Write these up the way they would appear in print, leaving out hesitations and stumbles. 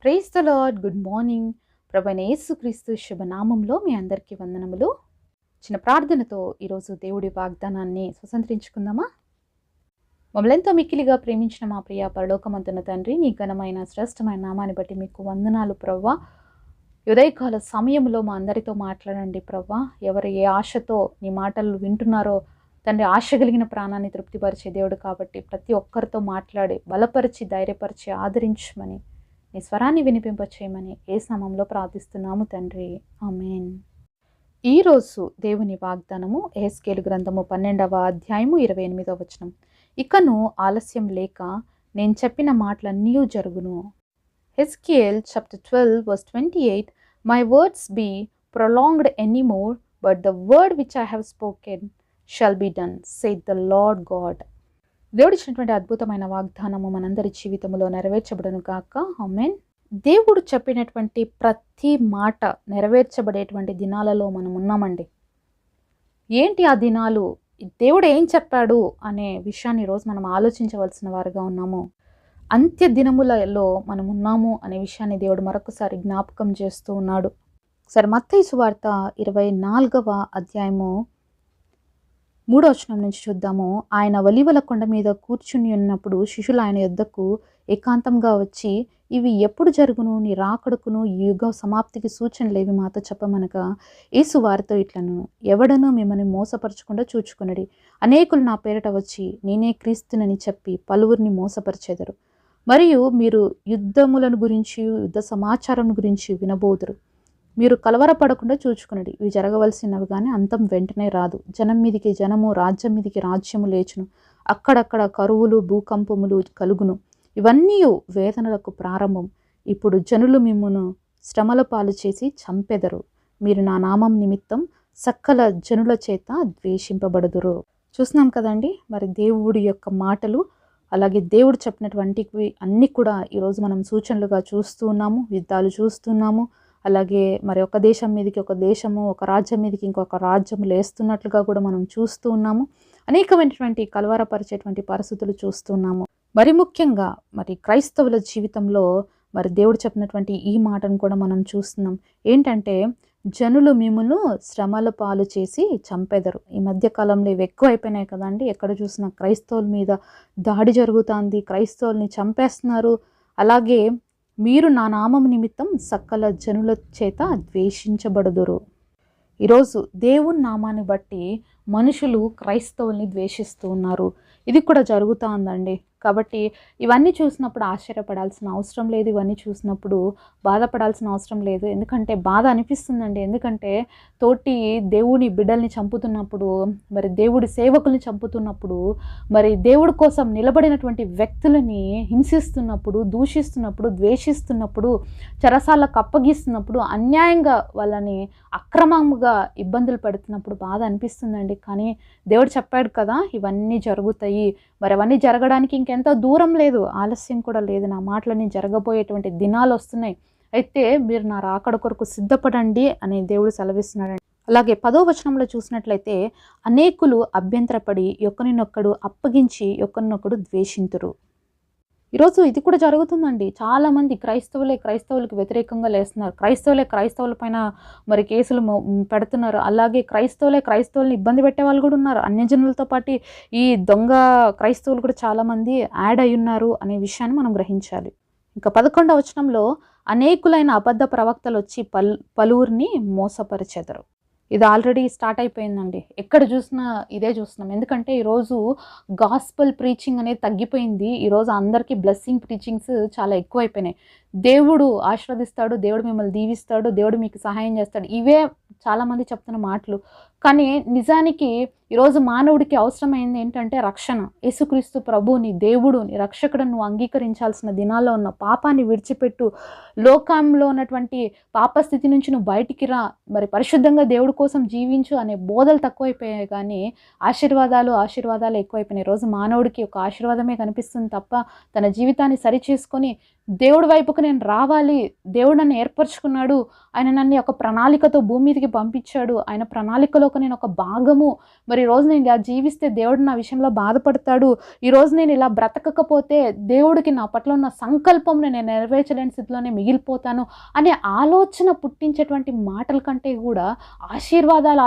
Praise the lord. Good morning. ప్రభువైన యేసుక్రీస్తు శుభనామంలో మీ అందరికీ వందనములు. చిన్న ప్రార్థనతో ఈరోజు దేవుడి వాగ్దానాన్ని స్వతంత్రించుకుందామా? మమ్మల్ని మిక్కిలిగా ప్రేమించిన మా ప్రియ పరలోకమందున్న తండ్రి, నీ ఘనమైన శ్రేష్టమైన నామాన్ని బట్టి మీకు వందనాలు ప్రవ్వా. ఉదయకాల సమయంలో మా అందరితో మాట్లాడండి ప్రవ్వా. ఎవరు ఏ ఆశతో నీ మాటలు వింటున్నారో తండ్రి, ఆశ కలిగిన ప్రాణాన్ని తృప్తిపరిచే దేవుడు కాబట్టి ప్రతి ఒక్కరితో మాట్లాడి బలపరిచి ధైర్యపరిచి ఆదరించమని, నీ స్వరాన్ని వినిపింపచేయమని యేసు నామములో ప్రార్థిస్తున్నాము తండ్రి. ఆమేన్. ఈరోజు దేవుని వాగ్దానము యెహెజ్కేలు గ్రంథము 12వ అధ్యాయము 28వ వచనం. ఇకను ఆలస్యం లేక నేను చెప్పిన మాటలన్నీ జరుగును. హెజ్కేల్ chapter 12 verse 28. My words be prolonged anymore, but the word which I have spoken shall be done, saith the Lord God. దేవుడు ఇచ్చినటువంటి అద్భుతమైన వాగ్దానము మనందరి జీవితంలో నెరవేర్చబడును గాక. ఆమేన్. దేవుడు చెప్పినటువంటి ప్రతి మాట నెరవేర్చబడేటువంటి దినాలలో మనం ఉన్నామండి. ఏంటి ఆ దినాలు? దేవుడు ఏం చెప్పాడు అనే విషయాన్ని ఈరోజు మనం ఆలోచించవలసిన వారుగా ఉన్నాము. అంత్య దినములలో మనం ఉన్నాము అనే విషయాన్ని దేవుడు మరొకసారి జ్ఞాపకం చేస్తూ ఉన్నాడు. సరే, మత్తయి సువార్త 24వ అధ్యాయము 3వ వచనం నుంచి చూద్దాము. ఆయన ఒలీవల కొండ మీద కూర్చుని ఉన్నప్పుడు శిష్యులు ఆయన యొద్దకు ఏకాంతంగా వచ్చి, ఇవి ఎప్పుడు జరుగును? నీ రాకడకును ఈ యుగ సమాప్తికి సూచనలేవి మాతో చెప్పమనగా, యేసు వారితో ఇట్లను, ఎవడనూ మిమ్మల్ని మోసపరచకుండా చూచుకొనుడి. అనేకులు నా పేరిట వచ్చి నేనే క్రీస్తునని చెప్పి పలువురిని మోసపరిచెదరు. మరియు మీరు యుద్ధములను గురించి యుద్ధ సమాచారం గురించి వినబోదురు. మీరు కలవరపడకుండా చూచుకునడి. ఇవి జరగవలసినవి కానీ అంతం వెంటనే రాదు. జనం మీదికి జనము, రాజ్యం మీదికి రాజ్యము లేచును. అక్కడక్కడ కరువులు, భూకంపములు కలుగును. ఇవన్నీ వేదనలకు ప్రారంభం. ఇప్పుడు జనులు మిమ్మును శ్రమల పాలు చేసి చంపెదరు. మీరు నా నామం నిమిత్తం సకల జనుల చేత ద్వేషింపబడుదురు. చూస్తున్నాం కదండి, మరి దేవుడి యొక్క మాటలు, అలాగే దేవుడు చెప్పినటువంటివి అన్నీ కూడా ఈరోజు మనం సూచనలుగా చూస్తూ ఉన్నాము. యుద్ధాలు చూస్తున్నాము. అలాగే మరి ఒక దేశం మీదకి ఒక దేశము, ఒక రాజ్యం మీదకి ఇంకొక రాజ్యం లేస్తున్నట్లుగా కూడా మనం చూస్తూ ఉన్నాము. అనేకమైనటువంటి కలవరపరిచేటువంటి పరిస్థితులు చూస్తున్నాము. మరి ముఖ్యంగా మరి క్రైస్తవుల జీవితంలో మరి దేవుడు చెప్పినటువంటి ఈ మాటను కూడా మనం చూస్తున్నాం. ఏంటంటే, జనులు మిమ్మును శ్రమల పాలు చేసి చంపెదరు. ఈ మధ్య కాలంలో ఇవి ఎక్కువ అయిపోయినాయి కదండి. ఎక్కడ చూసినా క్రైస్తవుల మీద దాడి జరుగుతుంది, క్రైస్తవుల్ని చంపేస్తున్నారు. అలాగే మీరు నా నామం నిమిత్తం సకల జనుల చేత ద్వేషించబడుదురు. ఈరోజు దేవుని నామాన్ని బట్టి మనుషులు క్రైస్తవుల్ని ద్వేషిస్తూ ఉన్నారు. ఇది కూడా జరుగుతూ ఉందండి. కాబట్టి ఇవన్నీ చూసినప్పుడు ఆశ్చర్యపడాల్సిన అవసరం లేదు. ఇవన్నీ చూసినప్పుడు బాధపడాల్సిన అవసరం లేదు. ఎందుకంటే బాధ అనిపిస్తుందండి. ఎందుకంటే తోటి దేవుని బిడ్డల్ని చంపుతున్నప్పుడు, మరి దేవుడి సేవకుల్ని చంపుతున్నప్పుడు, మరి దేవుడి కోసం నిలబడినటువంటి వ్యక్తులని హింసిస్తున్నప్పుడు, దూషిస్తున్నప్పుడు, ద్వేషిస్తున్నప్పుడు, చెరసాలకు అప్పగిస్తున్నప్పుడు, అన్యాయంగా వాళ్ళని అక్రమంగా ఇబ్బందులు పెడుతున్నప్పుడు బాధ అనిపిస్తుందండి. కానీ దేవుడు చెప్పాడు కదా, ఇవన్నీ జరుగుతాయి. మరి అవన్నీ జరగడానికి ఇంకెంతో దూరం లేదు, ఆలస్యం కూడా లేదు. నా మాటలన్నీ జరగబోయేటువంటి దినాలు వస్తున్నాయి. అయితే మీరు నా రాకడ కొరకు సిద్ధపడండి అని దేవుడు సెలవిస్తున్నాడండి. అలాగే 10వ వచనంలో చూసినట్లయితే, అనేకులు అభ్యంతరపడి ఒకరినొక్కడు అప్పగించి ఒకరినొక్కడు ద్వేషింతురు. ఈరోజు ఇది కూడా జరుగుతుందండి. చాలామంది క్రైస్తవులకు వ్యతిరేకంగా లేస్తున్నారు. క్రైస్తవుల పైన మరి కేసులు పెడుతున్నారు. అలాగే క్రైస్తవుల్ని ఇబ్బంది పెట్టే వాళ్ళు కూడా ఉన్నారు. అన్యజనులతో పాటు ఈ దొంగ క్రైస్తవులు కూడా చాలామంది యాడ్ అయి ఉన్నారు అనే విషయాన్ని మనం గ్రహించాలి. ఇంకా 11వ వచనంలో, అనేకులైన అబద్ధ ప్రవక్తలు వచ్చి పలువురిని మోసపరిచెదరు. ఇది ఆల్రెడీ స్టార్ట్ అయిపోయిందండి. ఎక్కడ చూసినా ఇదే చూస్తున్నాం. ఎందుకంటే ఈరోజు గాస్పల్ ప్రీచింగ్ అనేది తగ్గిపోయింది. ఈరోజు అందరికీ బ్లెస్సింగ్ ప్రీచింగ్స్ చాలా ఎక్కువైపోయినాయి. దేవుడు ఆశీర్వదిస్తాడు, దేవుడు మిమ్మల్ని దీవిస్తాడు, దేవుడు మీకు సహాయం చేస్తాడు, ఇవే చాలామంది చెప్తున్న మాటలు. కానీ నిజానికి ఈరోజు మానవుడికి అవసరమైంది ఏంటంటే రక్షణ. యేసుక్రీస్తు ప్రభు నీ దేవుడు, నీ రక్షకుడు నువ్వు అంగీకరించాల్సిన దినాల్లో ఉన్న పాపాన్ని విడిచిపెట్టు, లోకంలో ఉన్నటువంటి పాపస్థితి నుంచి నువ్వు బయటికి రా, మరి పరిశుద్ధంగా దేవుడి కోసం జీవించు అనే బోధలు తక్కువైపోయాయి. కానీ ఆశీర్వాదాలు ఎక్కువైపోయినాయి. రోజు మానవుడికి ఒక ఆశీర్వాదమే కనిపిస్తుంది తప్ప తన జీవితాన్ని సరిచేసుకొని దేవుడి వైపుకు నేను రావాలి, దేవుడు నన్ను ఏర్పరచుకున్నాడు, ఆయన నన్ను ఒక ప్రణాళికతో భూమి మీదకి పంపించాడు, ఆయన ప్రణాళికలోకి నేను ఒక భాగము, మరి ఈరోజు నేను ఇలా జీవిస్తే దేవుడు నా విషయంలో బాధపడతాడు, ఈరోజు నేను ఇలా బ్రతకకపోతే దేవుడికి నా పట్ల ఉన్న సంకల్పం నేను నెరవేర్చలేని స్థితిలోనే మిగిలిపోతాను అనే ఆలోచన పుట్టించేటువంటి మాటల కంటే కూడా ఆశీర్వాదాలు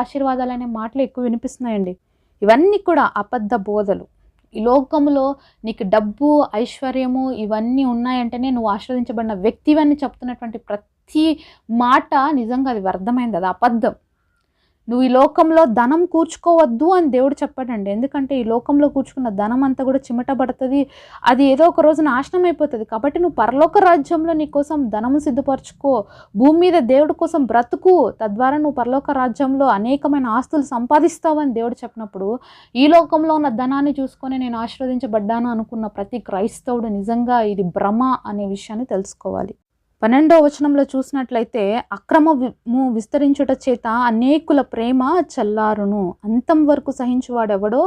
అనే మాటలు ఎక్కువ వినిపిస్తున్నాయండి. ఇవన్నీ కూడా అబద్ధ బోధలు. ఈ లోకంలో నీకు డబ్బు, ఐశ్వర్యము ఇవన్నీ ఉన్నాయంటేనే నువ్వు ఆశీర్వదించబడిన వ్యక్తివని చెప్తున్నటువంటి ప్రతి మాట నిజంగా అది వ్యర్థమైంది, అది అబద్ధం. నువ్వు ఈ లోకంలో ధనం కూర్చుకోవద్దు అని దేవుడు చెప్పాడండి. ఎందుకంటే ఈ లోకంలో కూర్చుకున్న ధనం అంతా కూడా చిమటబడుతుంది, అది ఏదో ఒక రోజు నాశనం అయిపోతుంది. కాబట్టి నువ్వు పరలోక రాజ్యంలో నీ కోసం ధనము సిద్ధపరచుకో, భూమి మీద దేవుడి కోసం బ్రతుకు, తద్వారా నువ్వు పరలోక రాజ్యంలో అనేకమైన ఆస్తులు సంపాదిస్తావని దేవుడు చెప్పినప్పుడు, ఈ లోకంలో ఉన్న ధనాన్ని చూసుకొని నేను ఆశీర్వదించబడ్డాను అనుకున్న ప్రతి క్రైస్తవుడు నిజంగా ఇది భ్రమ అనే విషయాన్ని తెలుసుకోవాలి. 12వ వచనంలో చూసినట్లయితే, అక్రమము విస్తరించుట చేత అనేకుల ప్రేమ చల్లారును, అంతం వరకు సహించువాడెవడో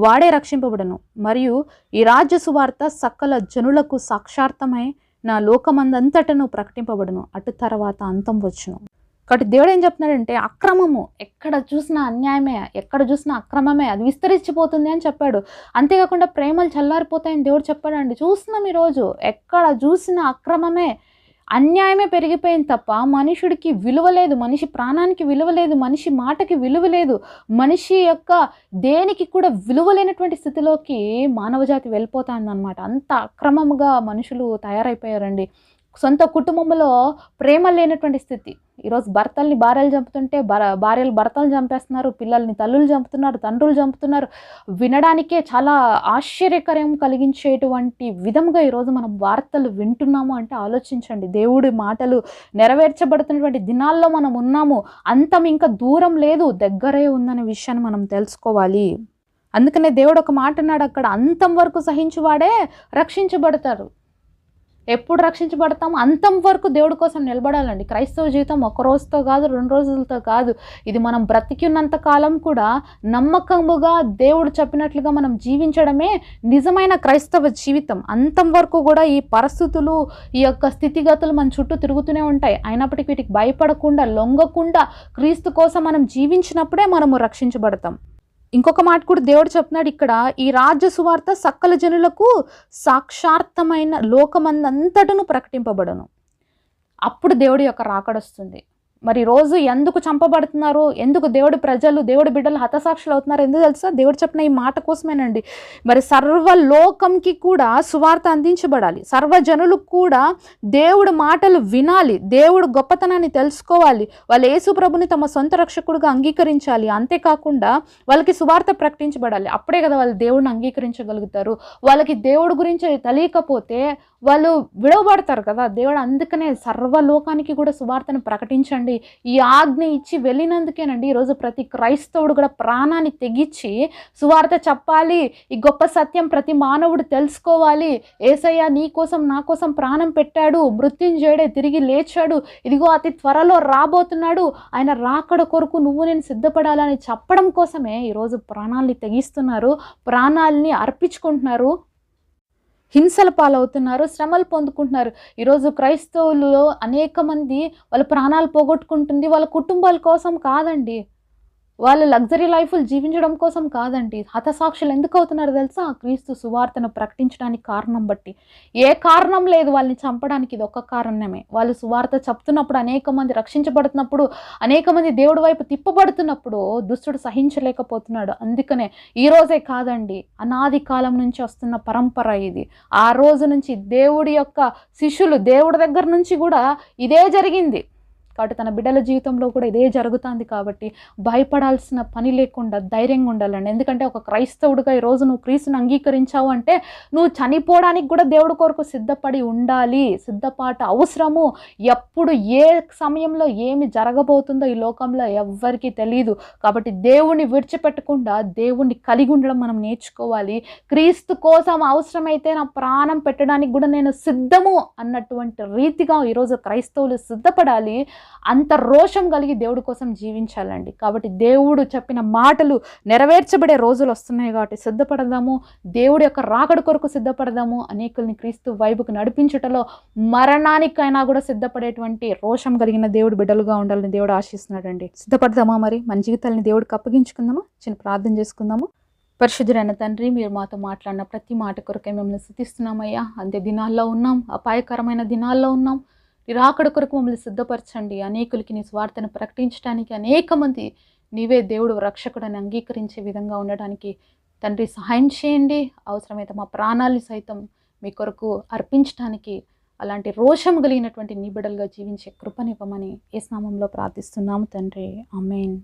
వాడే రక్షింపబడను, మరియు ఈ రాజ్య సువార్త సకల జనులకు సాక్షార్థమై నా లోకమందంతటను ప్రకటింపబడును, అటు తర్వాత అంతం వచ్చును. కాబట్టి దేవుడు ఏం చెప్తున్నాడంటే, అక్రమము ఎక్కడ చూసినా అన్యాయమే, ఎక్కడ చూసినా అక్రమమే, అది విస్తరించిపోతుంది అని చెప్పాడు. అంతేకాకుండా ప్రేమలు చల్లారిపోతాయని దేవుడు చెప్పాడండి. చూస్తున్నాం ఈరోజు ఎక్కడ చూసినా అక్రమమే, అన్యాయమే పెరిగిపోయింది తప్ప మనుషుడికి విలువ లేదు, మనిషి ప్రాణానికి విలువ లేదు, మనిషి మాటకి విలువ లేదు, మనిషి యొక్క దేనికి కూడా విలువ లేనటువంటి స్థితిలోకి మానవజాతి వెళ్ళిపోతాందన్నమాట. అంత అక్రమంగా మనుషులు తయారైపోయారండి. సొంత కుటుంబంలో ప్రేమ లేనటువంటి స్థితి. ఈరోజు భర్తల్ని భార్యలు చంపుతుంటే భార్యలు భర్తలు చంపేస్తున్నారు, పిల్లల్ని తల్లులు చంపుతున్నారు, తండ్రులు చంపుతున్నారు. వినడానికే చాలా ఆశ్చర్యకరం కలిగించేటువంటి విధంగా ఈరోజు మనం వార్తలు వింటున్నాము అంటే ఆలోచించండి. దేవుడి మాటలు నెరవేర్చబడుతున్నటువంటి దినాల్లో మనం ఉన్నాము. అంతం ఇంకా దూరం లేదు, దగ్గరే ఉందనే విషయాన్ని మనం తెలుసుకోవాలి. అందుకనే దేవుడు ఒక మాట అన్నాడు అక్కడ, అంతం వరకు సహించువాడే రక్షించబడతారు. ఎప్పుడు రక్షించబడతాము? అంతం వరకు దేవుడి కోసం నిలబడాలండి. క్రైస్తవ జీవితం ఒక రోజుతో కాదు, 2 రోజులతో కాదు, ఇది మనం బ్రతికి ఉన్నంత కాలం కూడా నమ్మకముగా దేవుడు చెప్పినట్లుగా మనం జీవించడమే నిజమైన క్రైస్తవ జీవితం. అంతం వరకు కూడా ఈ పరిస్థితులు, ఈ యొక్క స్థితిగతులు మన చుట్టూ తిరుగుతూనే ఉంటాయి. అయినప్పటికీ వీటికి భయపడకుండా, లొంగకుండా క్రీస్తు కోసం మనం జీవించినప్పుడే మనము రక్షించబడతాం. ఇంకొక మాట కూడా దేవుడు చెప్తున్నాడు ఇక్కడ, ఈ రాజ్య సువార్త సకల జనులకు సాక్షార్థమైన లోకమందంతటను ప్రకటింపబడను. అప్పుడు దేవుడి యొక్క రాకడొస్తుంది. మరి రోజు ఎందుకు చంపబడుతున్నారు, ఎందుకు దేవుడి ప్రజలు, దేవుడి బిడ్డలు హతసాక్షులు అవుతున్నారు ఎందుకు తెలుసా? దేవుడు చెప్పిన ఈ మాట కోసమేనండి. మరి సర్వలోకంకి కూడా సువార్త అందించబడాలి, సర్వజనులకు కూడా దేవుడు మాటలు వినాలి, దేవుడు గొప్పతనాన్ని తెలుసుకోవాలి, వాళ్ళు యేసు ప్రభుని తమ సొంత రక్షకుడుగా అంగీకరించాలి. అంతేకాకుండా వాళ్ళకి సువార్త ప్రకటించబడాలి. అప్పుడే కదా వాళ్ళు దేవుడిని అంగీకరించగలుగుతారు. వాళ్ళకి దేవుడి గురించి తెలియకపోతే వాళ్ళు విడవబడతారు కదా. దేవుడు అందుకనే సర్వలోకానికి కూడా సువార్తను ప్రకటించండి ఈ ఆజ్ఞ ఇచ్చి వెళ్ళినందుకేనండి ఈరోజు ప్రతి క్రైస్తవుడు కూడా ప్రాణాన్ని తెగించి సువార్త చెప్పాలి. ఈ గొప్ప సత్యం ప్రతి మానవుడు తెలుసుకోవాలి. యేసయ్య నీ కోసం నా కోసం ప్రాణం పెట్టాడు, మృత్యుంజయుడే తిరిగి లేచాడు, ఇదిగో అతి త్వరలో రాబోతున్నాడు, ఆయన రాకడ కొరకు నువ్వు నేను సిద్ధపడాలని చెప్పడం కోసమే ఈరోజు ప్రాణాలని తెగిస్తున్నారు, ప్రాణాలని అర్పించుకుంటున్నారు, హింసల పాలవుతున్నారు, శ్రమలు పొందుకుంటున్నారు. ఈరోజు క్రైస్తవులలో అనేక మంది వాళ్ళ ప్రాణాలు పోగొట్టుకుంటుంది వాళ్ళ కుటుంబాల కోసం కాదండి, వాళ్ళు లగ్జరీ లైఫ్లు జీవించడం కోసం కాదండి. హతసాక్షులు ఎందుకు అవుతున్నారు తెలుసా? క్రీస్తు సువార్తను ప్రకటించడానికి కారణం బట్టి. ఏ కారణం లేదు వాళ్ళని చంపడానికి, ఇది ఒక్క కారణమే. వాళ్ళు సువార్త చెప్తున్నప్పుడు, అనేక మంది రక్షించబడుతున్నప్పుడు, అనేక మంది దేవుడి వైపు తిప్పబడుతున్నప్పుడు దుష్టుడు సహించలేకపోతున్నాడు. అందుకనే ఈ రోజే కాదండి, అనాది కాలం నుంచి వస్తున్న పరంపర ఇది. ఆ రోజు నుంచి దేవుడి యొక్క శిష్యులు, దేవుడి దగ్గర నుంచి కూడా ఇదే జరిగింది. కాబట్టి తన బిడ్డల జీవితంలో కూడా ఇదే జరుగుతుంది. కాబట్టి భయపడాల్సిన పని లేకుండా ధైర్యంగా ఉండాలండి. ఎందుకంటే ఒక క్రైస్తవుడిగా ఈరోజు నువ్వు క్రీస్తుని అంగీకరించావు అంటే నువ్వు చనిపోవడానికి కూడా దేవుడి కొరకు సిద్ధపడి ఉండాలి. సిద్ధపాటు అవసరము. ఎప్పుడు ఏ సమయంలో ఏమి జరగబోతుందో ఈ లోకంలో ఎవ్వరికీ తెలియదు. కాబట్టి దేవుణ్ణి విడిచిపెట్టకుండా దేవుణ్ణి కలిగి ఉండడం మనం నేర్చుకోవాలి. క్రీస్తు కోసం అవసరమైతే నా ప్రాణం పెట్టడానికి కూడా నేను సిద్ధము అన్నటువంటి రీతిగా ఈరోజు క్రైస్తవులు సిద్ధపడాలి. అంత రోషం కలిగి దేవుడి కోసం జీవించాలండి. కాబట్టి దేవుడు చెప్పిన మాటలు నెరవేర్చబడే రోజులు వస్తున్నాయి కాబట్టి సిద్ధపడదాము. దేవుడి యొక్క రాకడ కొరకు సిద్ధపడదాము. అనేకుల్ని క్రీస్తు వైపుకు నడిపించుటలో మరణానికైనా కూడా సిద్ధపడేటువంటి రోషం కలిగిన దేవుడు బిడ్డలుగా ఉండాలని దేవుడు ఆశిస్తున్నాడండి. సిద్ధపడదామా? మరి మన జీవితాలని దేవుడికి అప్పగించుకుందామా? చిన్న ప్రార్థన చేసుకుందాము. పరిశుద్ధుడైన తండ్రి, మీరు మాతో మాట్లాడిన ప్రతి మాట కొరకే మిమ్మల్ని స్తుతిస్తున్నామయ్యా. అంత్య దినాల్లో ఉన్నాం, అపాయకరమైన దినాల్లో ఉన్నాం. నీ రాకడ కొరకు మమ్మల్ని సిద్ధపరచండి. అనేకులకి నీ స్వార్థను ప్రకటించడానికి అనేక మంది నీవే దేవుడు రక్షకుడని అంగీకరించే విధంగా ఉండడానికి తండ్రి సహాయం చేయండి. అవసరమైతే మా ప్రాణాలు సైతం మీ కొరకు అర్పించడానికి అలాంటి రోషం కలిగినటువంటి నీ బిడ్డలుగా జీవించే కృపనివ్వమని యేసు నామములో ప్రార్థిస్తున్నాము తండ్రి. ఆమేన్.